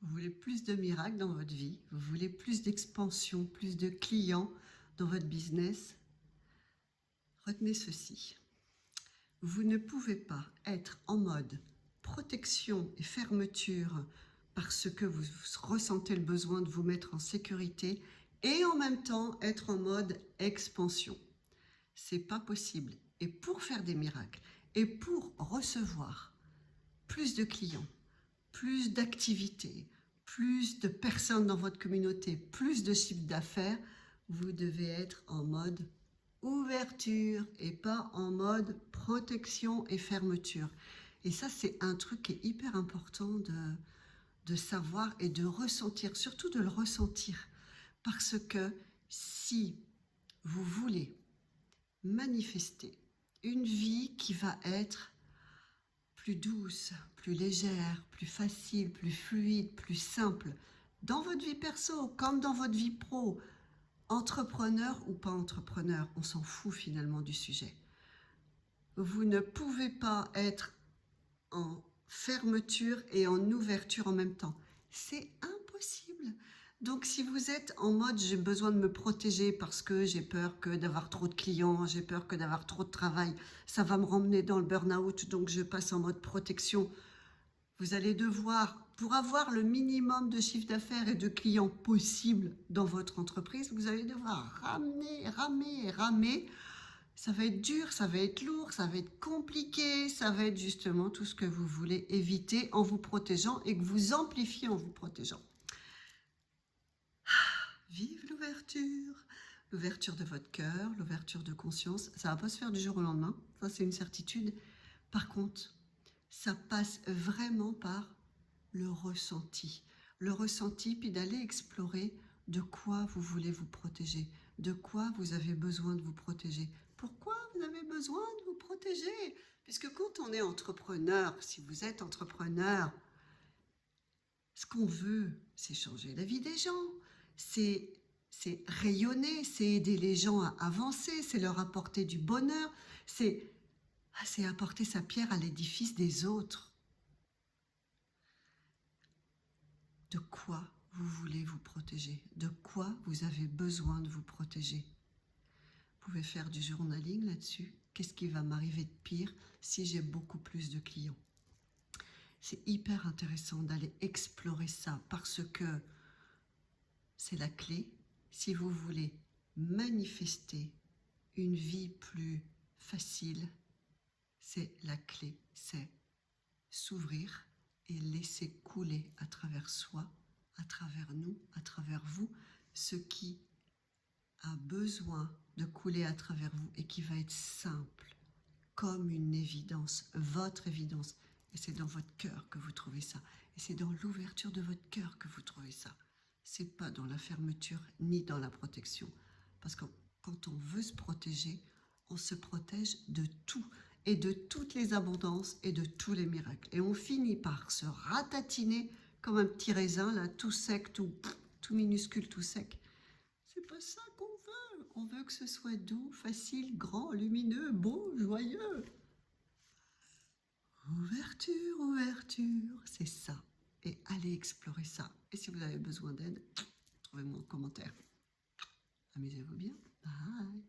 Vous voulez plus de miracles dans votre vie, vous voulez plus d'expansion, plus de clients dans votre business. Retenez ceci. Vous ne pouvez pas être en mode protection et fermeture parce que vous ressentez le besoin de vous mettre en sécurité et en même temps être en mode expansion. C'est pas possible. Et pour faire des miracles et pour recevoir plus de clients, plus d'activités, plus de personnes dans votre communauté, plus de chiffre d'affaires, vous devez être en mode ouverture et pas en mode protection et fermeture. Et ça, c'est un truc qui est hyper important de savoir et de ressentir, surtout de le ressentir. Parce que si vous voulez manifester une vie qui va être plus douce, plus légère, plus facile, plus fluide, plus simple, dans votre vie perso comme dans votre vie pro, entrepreneur ou pas entrepreneur, on s'en fout finalement du sujet. Vous ne pouvez pas être en fermeture et en ouverture en même temps. C'est impossible. Donc si vous êtes en mode j'ai besoin de me protéger parce que j'ai peur que d'avoir trop de clients, j'ai peur que d'avoir trop de travail, ça va me ramener dans le burn-out, donc je passe en mode protection. Vous allez devoir, pour avoir le minimum de chiffre d'affaires et de clients possible dans votre entreprise, vous allez devoir ramer. Ça va être dur, ça va être lourd, ça va être compliqué, ça va être justement tout ce que vous voulez éviter en vous protégeant et que vous amplifiez en vous protégeant. Vive l'ouverture de votre cœur, l'ouverture de conscience. Ça ne va pas se faire du jour au lendemain, ça c'est une certitude. Par contre, ça passe vraiment par le ressenti, puis d'aller explorer de quoi vous voulez vous protéger, de quoi vous avez besoin de vous protéger. Pourquoi vous avez besoin de vous protéger? Puisque quand on est entrepreneur, si vous êtes entrepreneur, ce qu'on veut, c'est changer la vie des gens, c'est rayonner, c'est aider les gens à avancer, c'est leur apporter du bonheur, c'est apporter sa pierre à l'édifice des autres. De quoi vous voulez vous protéger? De quoi vous avez besoin de vous protéger? Vous pouvez faire du journaling là-dessus. Qu'est-ce qui va m'arriver de pire si j'ai beaucoup plus de clients? C'est hyper intéressant d'aller explorer ça parce que c'est la clé. Si vous voulez manifester une vie plus facile, c'est la clé, c'est s'ouvrir et laisser couler à travers soi, à travers nous, à travers vous, ce qui a besoin de couler à travers vous et qui va être simple, comme une évidence, votre évidence. Et c'est dans votre cœur que vous trouvez ça. Et c'est dans l'ouverture de votre cœur que vous trouvez ça. C'est pas dans la fermeture ni dans la protection. Parce que quand on veut se protéger, on se protège de tout et de toutes les abondances et de tous les miracles. Et on finit par se ratatiner comme un petit raisin, là, tout sec, tout minuscule, tout sec. C'est pas ça qu'on veut. On veut que ce soit doux, facile, grand, lumineux, beau, joyeux. Ouverture, c'est ça. Et allez explorer ça. Et si vous avez besoin d'aide, trouvez-moi en commentaire. Amusez-vous bien. Bye.